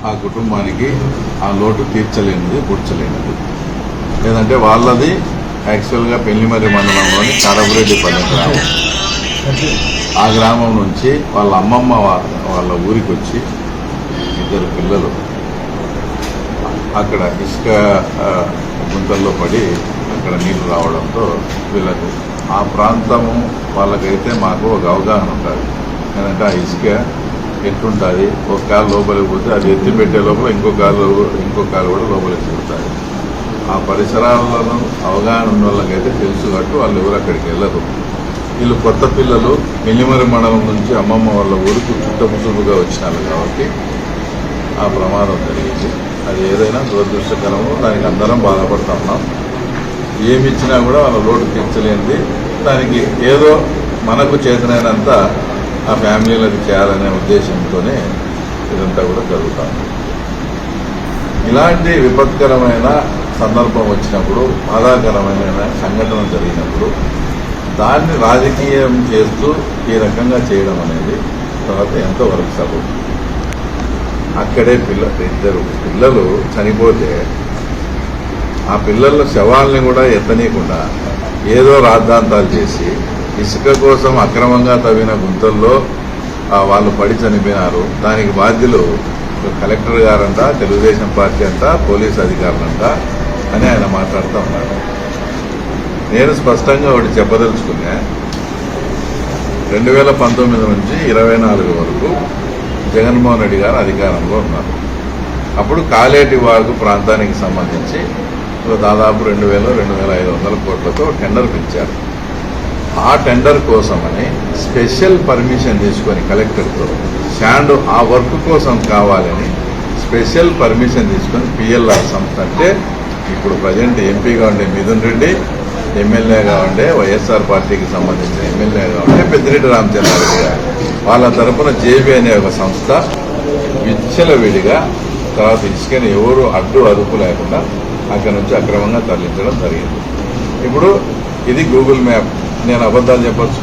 ఆ కుటుంబానికి ఆ లోటు తీర్చలేనిది పూడ్చలేనిది. లేదంటే వాళ్ళది యాక్చువల్గా పెళ్లిమర్రి మండలంలోని కారపురెడ్డిపల్లి గ్రామం. ఆ గ్రామం నుంచి వాళ్ళ అమ్మమ్మ వాళ్ళ ఊరికి వచ్చి 2 పిల్లలు అక్కడ ఇసుక గుంతల్లో పడి అక్కడ నీళ్లు రావడంతో వీళ్ళకు ఆ ప్రాంతము వాళ్ళకైతే మాకు ఒక అవగాహన ఉంటుంది. ఎందుకంటే ఆ ఇసుక ఎట్లుంటుంది, ఒక కాలు లోపలికి పోతే అది ఎత్తి పెట్టే లోపల ఇంకో కాలు కూడా లోపలికి తిరుగుతుంది. ఆ పరిసరాలను అవగాహన ఉన్న వాళ్ళకైతే తెలుసు కాబట్టి వాళ్ళు ఎవరు అక్కడికి వెళ్ళరు. వీళ్ళు కొత్త పిల్లలు పెళ్లిమర్రి మండలం నుంచి అమ్మమ్మ వాళ్ళ ఊరికి చుట్టపుచులుగా వచ్చినారు కాబట్టి ఆ ప్రమాదం జరిగింది. అది ఏదైనా దురదృష్టకరము, దానికి అందరం బాధపడుతూ ఉన్నాం. ఏమి ఇచ్చినా కూడా వాళ్ళ లోటు తీర్చలేనిది. దానికి ఏదో మనకు చేతనైనంత ఆ ఫ్యామిలీలకు చేయాలనే ఉద్దేశంతోనే ఇదంతా కూడా జరుగుతుంది. ఇలాంటి విపత్కరమైన సందర్భం వచ్చినప్పుడు, బాధాకరమైన సంఘటన జరిగినప్పుడు దాన్ని రాజకీయం చేస్తూ ఈ రకంగా చేయడం అనేది తర్వాత ఎంతవరకు సబబు? అక్కడే 2 పిల్లలు చనిపోతే ఆ పిల్లల శవాల్ని కూడా ఎత్తనీయకుండా ఏదో రాద్ధాంతాలు చేసి ఇసుక కోసం అక్రమంగా తవ్విన గుంతల్లో వాళ్ళు పడి చనిపోయినారు. దానికి బాధ్యులు కలెక్టర్ గారంట, తెలుగుదేశం పార్టీ అంట, పోలీస్ అధికారులంట అని ఆయన మాట్లాడుతూ ఉన్నారు. నేను స్పష్టంగా ఒకటి చెప్పదలుచుకున్నా. 2019 నుంచి 24 వరకు జగన్మోహన్ రెడ్డి గారు అధికారంలో ఉన్నారు. అప్పుడు కాలేటి వాగు ప్రాంతానికి సంబంధించి దాదాపు 2,000-2,500 కోట్లతో టెండర్ పిలిచారు. ఆ టెండర్ కోసమని స్పెషల్ పర్మిషన్ తీసుకొని కలెక్టర్తో శాండ్ ఆ వర్క్ కోసం కావాలని స్పెషల్ పర్మిషన్ తీసుకొని పిఎల్ఆర్ సంస్థ, అంటే ఇప్పుడు ప్రజెంట్ ఎంపీగా ఉండే మిథున్ రెడ్డి, ఎమ్మెల్యేగా ఉండే వైఎస్ఆర్ పార్టీకి సంబంధించిన ఎమ్మెల్యేగా ఉండే పెద్దిరెడ్డి రామచంద్రారెడ్డి గారు, వాళ్ళ తరఫున జేబీ అనే ఒక సంస్థ విచ్చలవిడిగా తర్వాత ఇసుకని ఎవరు అదుపు లేకుండా అక్కడి నుంచి అక్రమంగా తరలించడం జరిగింది. ఇప్పుడు ఇది గూగుల్ మ్యాప్. నేను అబద్ధాలు చెప్పొచ్చు,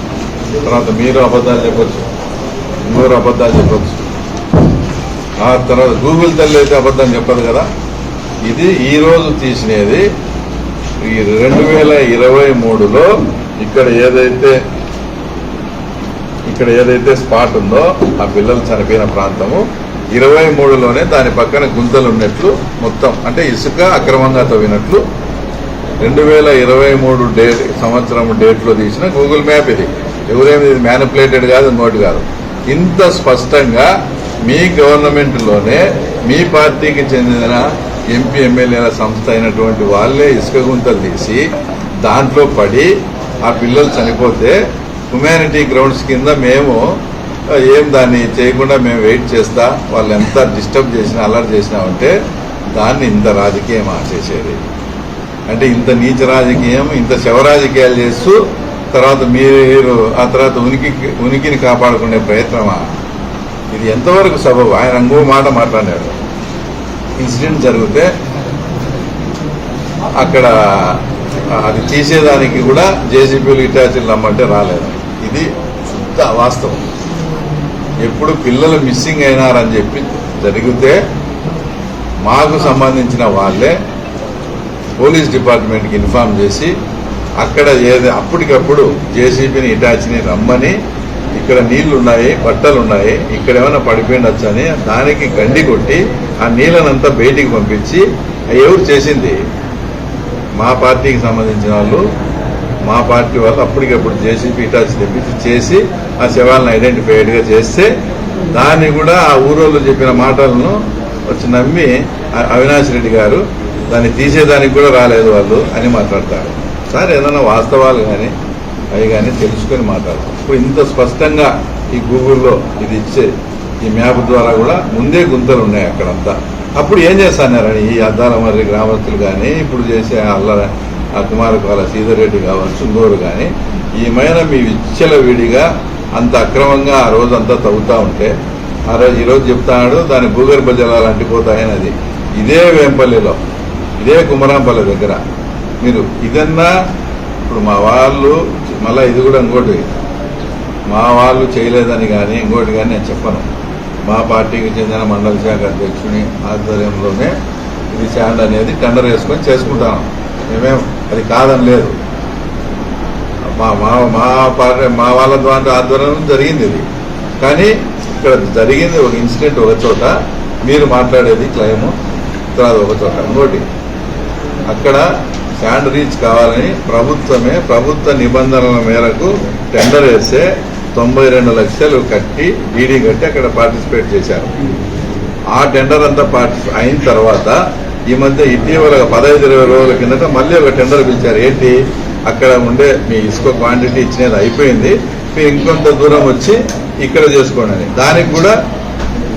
తర్వాత మీరు అబద్ధాలు చెప్పొచ్చు, ఇంకోరు అబద్ధాలు చెప్పొచ్చు. ఆ తర్వాత గూగుల్ తల్లి అయితే అబద్ధం చెప్పదు కదా. ఇది ఈరోజు తీసినది. ఈ 2023లో ఇక్కడ ఏదైతే స్పాట్ ఉందో ఆ పిల్లలు చనిపోయిన ప్రాంతము 23లోనే దాని పక్కన గుంతలు ఉన్నట్లు మొత్తం, అంటే ఇసుక అక్రమంగా తవ్వినట్లు 2023 సంవత్సరం డేట్లో తీసిన గూగుల్ మ్యాప్ ఇది. ఎవరేమి ఇది మ్యానిపులేటెడ్ కాదు, నోటి కాదు. ఇంత స్పష్టంగా మీ గవర్నమెంట్లోనే మీ పార్టీకి చెందిన ఎంపీ ఎమ్మెల్యేల సంస్థ అయినటువంటి వాళ్ళే ఇసుక గుంతలు తీసి దాంట్లో పడి ఆ పిల్లలు చనిపోతే హ్యుమానిటీ గ్రౌండ్స్ కింద మేము దాన్ని చేయకుండా మేము వెయిట్ చేస్తా, వాళ్ళు ఎంత డిస్టర్బ్ చేసినా అలర్ట్ చేసినామంటే దాన్ని ఇంత రాజకీయం చేసేది. అంటే ఇంత నీచ రాజకీయం, ఇంత శవ రాజకీయాలు చేస్తూ తర్వాత మీరు ఆ తర్వాత ఉనికిని కాపాడుకునే ప్రయత్నమా? ఇది ఎంతవరకు సబబు? ఆయన ఇంకో మాట మాట్లాడాడు. ఇన్సిడెంట్ జరిగితే అక్కడ అది తీసేదానికి కూడా జేసీబీలు ఇటాచీలు రమ్మంటే రాలేదు. ఇది శుద్ధ అవాస్తవం. ఎప్పుడు పిల్లలు మిస్సింగ్ అయినారని చెప్పి జరిగితే మాకు సంబంధించిన వాళ్ళే పోలీస్ డిపార్ట్మెంట్కి ఇన్ఫార్మ్ చేసి అక్కడ అప్పటికప్పుడు జేసీబీని ఇటాచీని రమ్మని, ఇక్కడ నీళ్లున్నాయి, బట్టలున్నాయి, ఇక్కడ ఏమైనా పడిపోయిండొచ్చు అని దానికి గండి కొట్టి ఆ నీళ్ళనంతా బయటికి పంపించి ఎవరు చేసింది? మా పార్టీకి సంబంధించిన వాళ్ళు, మా పార్టీ వాళ్ళు అప్పటికప్పుడు జేసీబీ ఇటాచీ తెప్పించి చేసి ఆ శవాలను ఐడెంటిఫైడ్గా చేస్తే దాన్ని కూడా ఆ ఊరోళ్ళు చెప్పిన మాటలను వచ్చి నమ్మి అవినాష్ రెడ్డి గారు దాన్ని తీసేదానికి కూడా రాలేదు వాళ్ళు అని మాట్లాడతారు. సార్, ఏదైనా వాస్తవాలు కానీ అవి కానీ తెలుసుకొని మాట్లాడతాం. ఇప్పుడు ఇంత స్పష్టంగా ఈ గూగుల్లో ఇది ఇచ్చే ఈ మ్యాప్ ద్వారా కూడా ముందే గుంతలు ఉన్నాయి అక్కడంతా. అప్పుడు ఏం చేస్తారని ఈ అద్దాల మర్రి గ్రామస్తులు కానీ ఇప్పుడు చేసే ఆ కుమారపాల శ్రీధర్ రెడ్డి కావచ్చు, ఇంకోరు కానీ ఈమైన మీ విచ్చలవిడిగా అంత అక్రమంగా ఆ రోజంతా తవ్వుతూ ఉంటే ఈరోజు చెప్తాడు దాని భూగర్భ జలాలు అంటిపోతాయని. అది ఇదే వేంపల్లిలో, ఇదే కుమరాంపల్లి దగ్గర మీరు ఇదన్నా ఇప్పుడు మా వాళ్ళు మళ్ళీ ఇది కూడా ఇంకోటి మా వాళ్ళు చేయలేదని కానీ ఇంకోటి కానీ నేను చెప్పను. మా పార్టీకి చెందిన మండల శాఖ అధ్యక్షుని ఆధ్వర్యంలోనే ఇది శాండ్ అనేది టెండర్ వేసుకొని చేసుకుంటాం. మేమేం అది కాదని లేదు. మా మా మా పార్టీ మా వాళ్ళ ద్వారా ఆధ్వర్యంలో జరిగింది ఇది. కానీ ఇక్కడ జరిగింది ఒక ఇన్సిడెంట్ ఒక చోట, మీరు మాట్లాడేది క్లైము తర్వాత ఒక చోట. ఇంకోటి అక్కడ శాండ్ రీచ్ కావాలని ప్రభుత్వ నిబంధనల మేరకు టెండర్ వేస్తే 92 లక్షలు కట్టి డీడీ కట్టి అక్కడ పార్టిసిపేట్ చేశారు. ఆ టెండర్ అంతా అయిన తర్వాత ఈ మధ్య ఇటీవల 15-20 రోజుల కిందట మళ్ళీ ఒక టెండర్ పిలిచారు. ఏంటి, అక్కడ ఉండే మీ ఇసుక క్వాంటిటీ ఇచ్చినది అయిపోయింది, మీరు ఇంకొంత దూరం వచ్చి ఇక్కడ చేసుకోండి అని. దానికి కూడా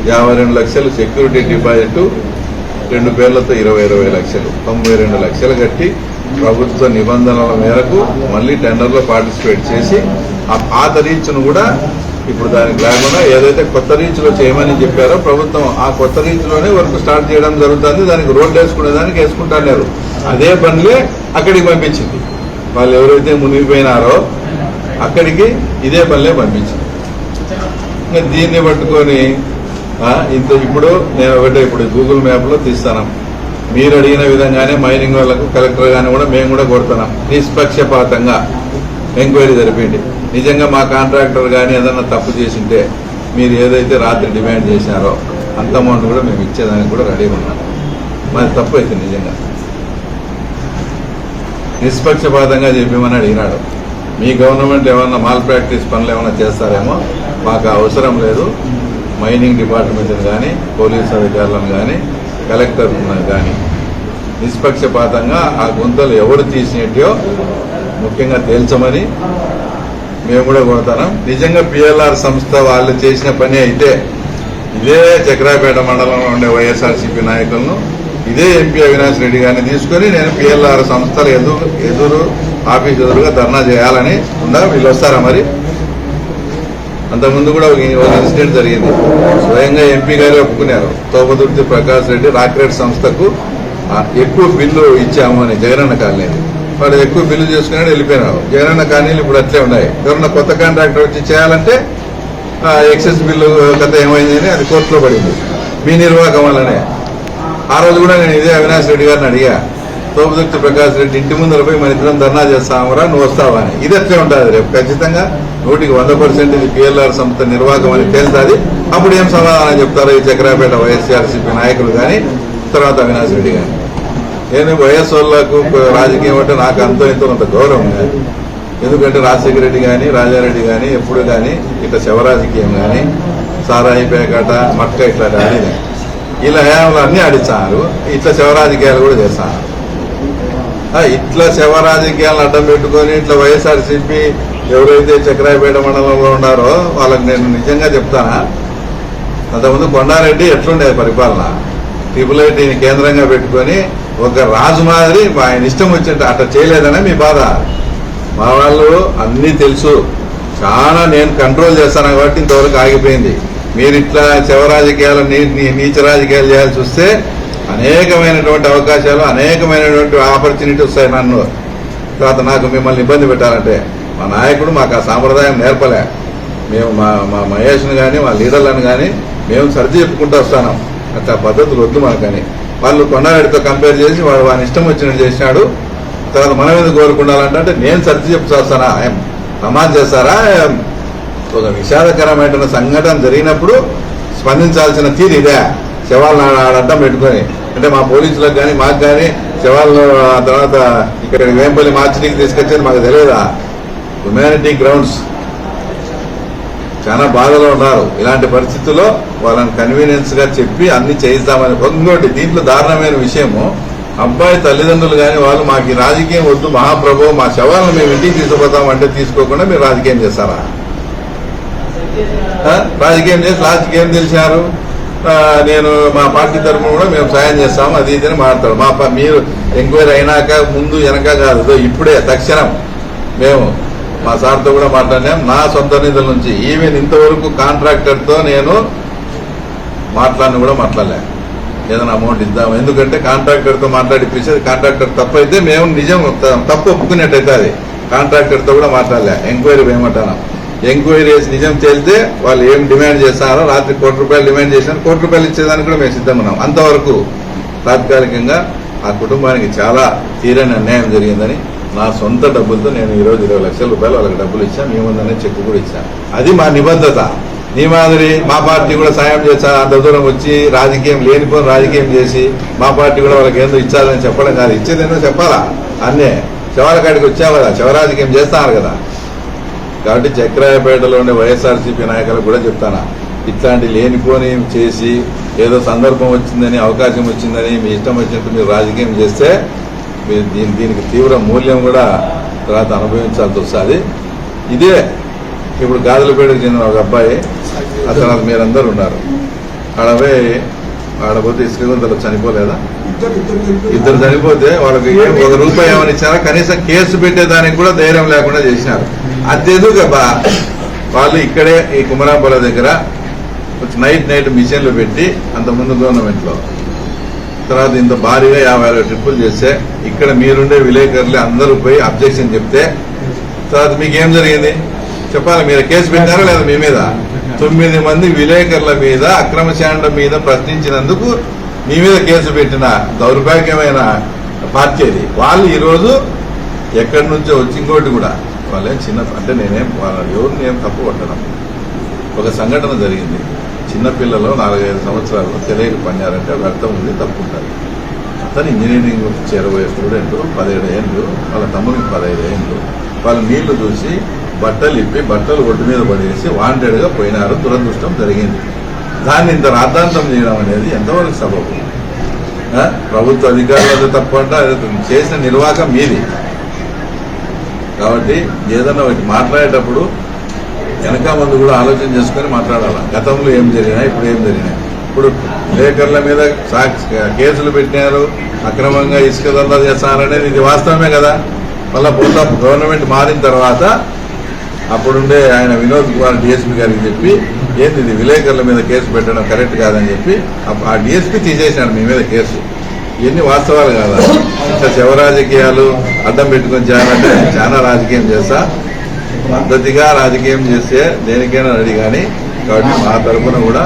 52 లక్షలు సెక్యూరిటీ డిపాజిట్, 2 పేర్లతో 20 లక్షలు, 92 లక్షలు కట్టి ప్రభుత్వ నిబంధనల మేరకు మళ్ళీ టెండర్లో పార్టిసిపేట్ చేసి ఆ పాత రీచ్ను కూడా ఇప్పుడు దానికి లేకుండా ఏదైతే కొత్త రీచ్లో చేయమని చెప్పారో ప్రభుత్వం ఆ కొత్త రీచ్లోనే వర్క్ స్టార్ట్ చేయడం జరుగుతుంది. దానికి రోడ్లు వేసుకునేదానికి వేసుకుంటున్నారు. అదే పనులే అక్కడికి పంపించింది. వాళ్ళు ఎవరైతే మునిగిపోయినారో అక్కడికి ఇదే పనులే పంపించింది. ఇంకా దీన్ని పట్టుకొని ఇంత ఇప్పుడు నేను ఇప్పుడు గూగుల్ మ్యాప్లో తీస్తాను. మీరు అడిగిన విధంగానే మైనింగ్ వాళ్ళకు కలెక్టర్ గాని కూడా మేము కూడా కొడుతున్నాం. నిష్పక్షపాతంగా ఎంక్వైరీ జరిపింది. నిజంగా మా కాంట్రాక్టర్ కానీ ఏదన్నా తప్పు చేసింటే మీరు ఏదైతే రాత్రి డిమాండ్ చేశారో అంత అమౌంట్ కూడా మేము ఇచ్చేదానికి కూడా రెడీగా ఉన్నాం. మాది తప్పు అయితే నిజంగా నిష్పక్షపాతంగా చెప్పమని అడిగినాడు. మీ గవర్నమెంట్ ఏమన్నా మాల్ ప్రాక్టీస్ పనులు ఏమైనా చేస్తారేమో, మాకు అవసరం లేదు. మైనింగ్ డిపార్ట్మెంట్ని కానీ పోలీస్ అధికారులను కానీ కలెక్టర్లను కానీ నిష్పక్షపాతంగా ఆ గుంతలు ఎవరు తీసినట్టో ముఖ్యంగా తేల్చమని మేము కూడా కోరుతున్నాం. నిజంగా పిఎల్ఆర్ సంస్థ వాళ్ళు చేసిన పని అయితే ఇదే చక్రాపేట మండలంలో ఉండే వైఎస్ఆర్సీపీ నాయకులను ఇదే ఎంపీ అవినాష్ రెడ్డి గారిని తీసుకొని నేను పిఎల్ఆర్ సంస్థల ఎదురు ఆఫీస్ ఎదురుగా ధర్నా చేయాలని ఉందా. వీళ్ళు వస్తారా మరి? అంతకుముందు కూడా ఒక ఇన్సిడెంట్ జరిగింది. స్వయంగా ఎంపీ గారు ఒప్పుకున్నారు. తోపదుర్తి ప్రకాష్ రెడ్డి రాక్రేట్ సంస్థకు ఎక్కువ బిల్లు ఇచ్చాము అని జగనన్న కాలనీ. వాడు ఎక్కువ బిల్లు చేసుకున్నాడు, వెళ్ళిపోయినారు. జగనన్న కాలనీలు ఇప్పుడు అట్లే ఉన్నాయి. ఎవరన్నా కొత్త కాంట్రాక్టర్ వచ్చి చేయాలంటే ఎక్సెస్ బిల్లు కథ ఏమైంది అని అది కోర్టులో పడింది మీ నిర్వాహకం వల్లనే. ఆ రోజు కూడా నేను ఇదే అవినాష్ రెడ్డి గారిని అడిగా, తోపదుర్తి ప్రకాష్ రెడ్డి ఇంటి ముందర పోయి మన ఇద్దరం ధర్నా చేస్తామరా, నువ్వు వస్తావా అని. ఇది అట్లే ఉంటుంది. రేపు ఖచ్చితంగా 100% ఇది పిఎల్ఆర్ సంస్థ నిర్వాహకం అని తేలుతుంది. అప్పుడు ఏం సమాధానం చెప్తారో ఈ చక్రాపేట వైఎస్ఆర్సీపీ నాయకులు కానీ తర్వాత అవినాష్ రెడ్డి కానీ. నేను వైఎస్ వాళ్ళకు రాజకీయం అంటే నాకు అంతో ఎంతో కొంత గౌరవం కానీ. ఎందుకంటే రాజశేఖర రెడ్డి కానీ రాజారెడ్డి కానీ ఎప్పుడు కానీ ఇట్లా శవరాజకీయం కానీ సారాయి పేకాట మట్క ఇట్లా ఆడినాయి. ఇలా హయాంలో అన్నీ ఆడిస్తారు. ఇట్లా శవరాజకీయాలు కూడా చేస్తాను. ఇట్లా శవరాజకీయాలను అడ్డం పెట్టుకొని ఇట్లా వైఎస్ఆర్సీపీ ఎవరైతే చక్రాయపేట మండలంలో ఉన్నారో వాళ్ళకి నేను నిజంగా చెప్తానా, అంతకుముందు కొండారెడ్డి ఎట్లుండేది పరిపాలన, ట్రిపుల్ ఐటీని కేంద్రంగా పెట్టుకొని ఒక రాజు మాదిరి ఆయన ఇష్టం వచ్చినట్టు అట్లా చేయలేదనే మీ బాధ. మా వాళ్ళు అన్నీ తెలుసు, చాలా నేను కంట్రోల్ చేస్తాను కాబట్టి ఇంతవరకు ఆగిపోయింది. మీరు ఇట్లా శవ రాజకీయాలు నీచ రాజకీయాలు చేయాల్సి వస్తే అనేకమైనటువంటి అవకాశాలు అనేకమైనటువంటి ఆపర్చునిటీ వస్తాయి. నన్ను తర్వాత నాకు మిమ్మల్ని ఇబ్బంది పెట్టాలంటే మా నాయకుడు మాకు ఆ సాంప్రదాయం నేర్పలే. మేము మా మహేష్ను కానీ మా లీడర్లను కానీ మేము సర్ది చెప్పుకుంటూ వస్తాను. అట్లా పద్ధతులు వద్దు మనకని. వాళ్ళు కొండారెడ్డితో కంపేర్ చేసి వాడు వాని ఇష్టం వచ్చినట్టు చేసినాడు. తర్వాత మనం ఎందుకు కోరుకుండాలంటే నేను సర్ది చెప్తూ వస్తానా, సమాజ్ చేస్తారా? ఒక విషాదకరమైన సంఘటన జరిగినప్పుడు స్పందించాల్సిన తీరు ఇదే. శవాలను అడ్డం పెట్టుకొని అంటే మా పోలీసులకు కానీ మాకు కానీ శవాలను తర్వాత ఇక్కడ వేంపల్లి మార్చిడికి తీసుకొచ్చేది మాకు తెలియదా? హ్యుమానిటీ గ్రౌండ్స్ చాలా బాధలో ఉన్నారు. ఇలాంటి పరిస్థితుల్లో వాళ్ళని కన్వీనియన్స్ గా చెప్పి అన్ని చేయిస్తామని. ఇంకోటి దీంట్లో దారుణమైన విషయము, అబ్బాయి తల్లిదండ్రులు కానీ వాళ్ళు మాకు ఈ రాజకీయం వద్దు మహాప్రభు, మా శవాలను మేము ఇంటికి తీసుకుపోతామంటే తీసుకోకుండా మీరు రాజకీయం చేస్తారా? రాజకీయం చేసి లాస్ట్కి ఏం తెలిసారు? నేను మా పార్టీ తరఫున కూడా మేము సాయం చేస్తాము అది ఇదని మాట్లాడతారు. మీరు ఎంక్వైరీ అయినాక ముందు వెనక కాదు, ఇప్పుడే తక్షణం మేము మా సార్తో కూడా మాట్లాడినాం. నా సొంత నిధుల నుంచి ఈవెన్ ఇంతవరకు కాంట్రాక్టర్తో నేను మాట్లాడలే. ఏదైనా అమౌంట్ ఇద్దాము, ఎందుకంటే కాంట్రాక్టర్తో మాట్లాడిపించేది కాంట్రాక్టర్ తప్పు అయితే మేము నిజం తప్పు ఒప్పుకునేట్టయితే అది కాంట్రాక్టర్తో కూడా మాట్లాడలే. ఎంక్వైరీ ఏమంటాను ఎంక్వైరీ చేసి నిజం తేలితే వాళ్ళు ఏం డిమాండ్ చేస్తారో, రాత్రి ₹1,00,00,000 డిమాండ్ చేసినారు, ₹1,00,00,000 ఇచ్చేదానికి కూడా మేము సిద్ధంగా ఉన్నాం. అంతవరకు తాత్కాలికంగా ఆ కుటుంబానికి చాలా తీరని అన్యాయం జరిగిందని నా సొంత డబ్బులతో నేను ఈరోజు ₹20,00,000 వాళ్ళకి డబ్బులు ఇచ్చాను. మీ ముందనే చెక్ కూడా ఇచ్చాను. అది మా నిబద్ధత. నీ మాదిరి మా పార్టీ కూడా సాయం చేస్తా అంత దూరం వచ్చి రాజకీయం లేనిపోని రాజకీయం చేసి మా పార్టీ కూడా వాళ్ళకి ఏందో ఇచ్చాలని చెప్పడం కాదు. ఇచ్చేదేందో చెప్పాలా? అన్నే శవాల కాడికి వచ్చావు కదా, శవరాజకీయం చేస్తున్నారు కదా. కాబట్టి చక్రాయపేటలో ఉండే వైఎస్ఆర్సీపీ నాయకులకు కూడా చెప్తానా, ఇట్లాంటి లేనిపోని చేసి ఏదో సందర్భం వచ్చిందని, అవకాశం వచ్చిందని మీ ఇష్టం వచ్చినట్టు మీరు రాజకీయం చేస్తే దీనికి తీవ్ర మూల్యం కూడా తర్వాత అనుభవించాల్సి వస్తుంది. ఇదే ఇప్పుడు గాజులపేటకు చెందిన ఒక అబ్బాయి, అతను మీరందరూ ఉన్నారు, ఆడపోతే ఇసుక గుంతలో చనిపోలేదా? ఇద్దరు చనిపోతే వాళ్ళకి ₹1 ఏమని ఇచ్చారా? కనీసం కేసు పెట్టేదానికి కూడా ధైర్యం లేకుండా చేసినారు. అదెందుకబ్బా? వాళ్ళు ఇక్కడే ఈ కుమరాంపల దగ్గర నైట్ మిషన్లు పెట్టి, అంతకుముందు గవర్నమెంట్లో తర్వాత ఇంత భారీగా 50 ట్రిప్పులు చేస్తే ఇక్కడ మీరుండే విలేకరులు అందరూ పోయి అబ్జెక్షన్ చెప్తే తర్వాత మీకేం జరిగింది చెప్పాలి. మీరు కేసు పెట్టారా లేదా? మీ మీద 9 మంది విలేకరుల మీద అక్రమశాండం మీద ప్రశ్నించినందుకు మీ మీద కేసు పెట్టిన దౌర్భాగ్యమైన పార్టీ అది. వాళ్ళు ఈరోజు ఎక్కడి నుంచో వచ్చి, ఇంకోటి కూడా వాళ్ళేం చిన్న అంటే నేనేం ఎవరిని ఏం తప్పు పట్టడం. ఒక సంఘటన జరిగింది, చిన్నపిల్లలు 4-5 సంవత్సరాలు తెలియక పన్నారంటే వ్యర్థం ఉంది, తప్పు ఉంటుంది. అతను ఇంజనీరింగ్ చేరబోయే స్టూడెంట్, 17 ఏళ్ళు, వాళ్ళ తమ్మునికి 15 ఏళ్ళు. వాళ్ళు నీళ్లు చూసి బట్టలు ఇప్పి బట్టలు ఒడ్డు మీద పడేసి వాంటెడ్గా పోయినారు. దురదృష్టం జరిగింది. దాన్ని ఇంత రాద్ధాంతం చేయడం అనేది ఎంతవరకు సబబు? ప్రభుత్వ అధికారులతో తప్పకుండా చేసిన నిర్వాహకం మీది. కాబట్టి ఏదన్నా మాట్లాడేటప్పుడు వెనక ముందు కూడా ఆలోచన చేసుకొని మాట్లాడాలి. గతంలో ఏం జరిగినా, ఇప్పుడు ఏం జరిగినా. ఇప్పుడు విలేకరుల మీద కేసులు పెట్టినారు, అక్రమంగా ఇసుక దందా చేస్తారనేది ఇది వాస్తవమే కదా. మళ్ళా పోతా గవర్నమెంట్ మారిన తర్వాత అప్పుడుండే ఆయన వినోద్ కుమార్ డిఎస్పీ గారికి చెప్పి, ఏంది ఇది విలేకరుల మీద కేసు పెట్టడం కరెక్ట్ కాదని చెప్పి ఆ డిఎస్పీ తీసేసినాడు మీ మీద కేసు. ఇవన్నీ వాస్తవాలు కాదా? ఇంకా శవ రాజకీయాలు అడ్డం పెట్టుకొని చేయాలంటే చాలా రాజకీయం చేస్తా, పద్ధతిగా రాజకీయం చేస్తే దేనికైనా రెడీ. కానీ కాబట్టి మా తరఫున కూడా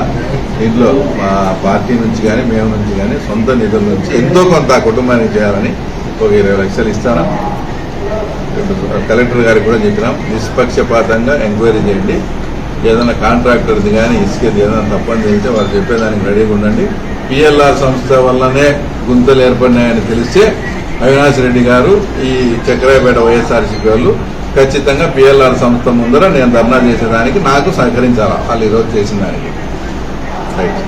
ఇంట్లో మా పార్టీ నుంచి కానీ మేము నుంచి కానీ సొంత నిధుల నుంచి ఎంతో కొంత కుటుంబానికి చేయాలని ఒక 20 లక్షలు ఇస్తాను. కలెక్టర్ గారికి కూడా చెప్పినాం, నిష్పక్షపాతంగా ఎంక్వైరీ చేయండి. ఏదైనా కాంట్రాక్టర్ది కానీ ఇసుకేది ఏదైనా తప్పని తెలిస్తే వాళ్ళు చెప్పేదానికి రెడీగా ఉండండి. పిఎల్ఆర్ సంస్థ వల్లనే గుంతలు ఏర్పడినాయని తెలిస్తే అవినాష్ రెడ్డి గారు, ఈ చక్రాయపేట వైఎస్ఆర్సీపీ వాళ్ళు ఖచ్చితంగా పిఎల్ఆర్ సంస్థ ముందర నేను ధర్నా చేసేదానికి నాకు సహకరించాలా వాళ్ళు ఈరోజు చేసిన దానికి. రైట్.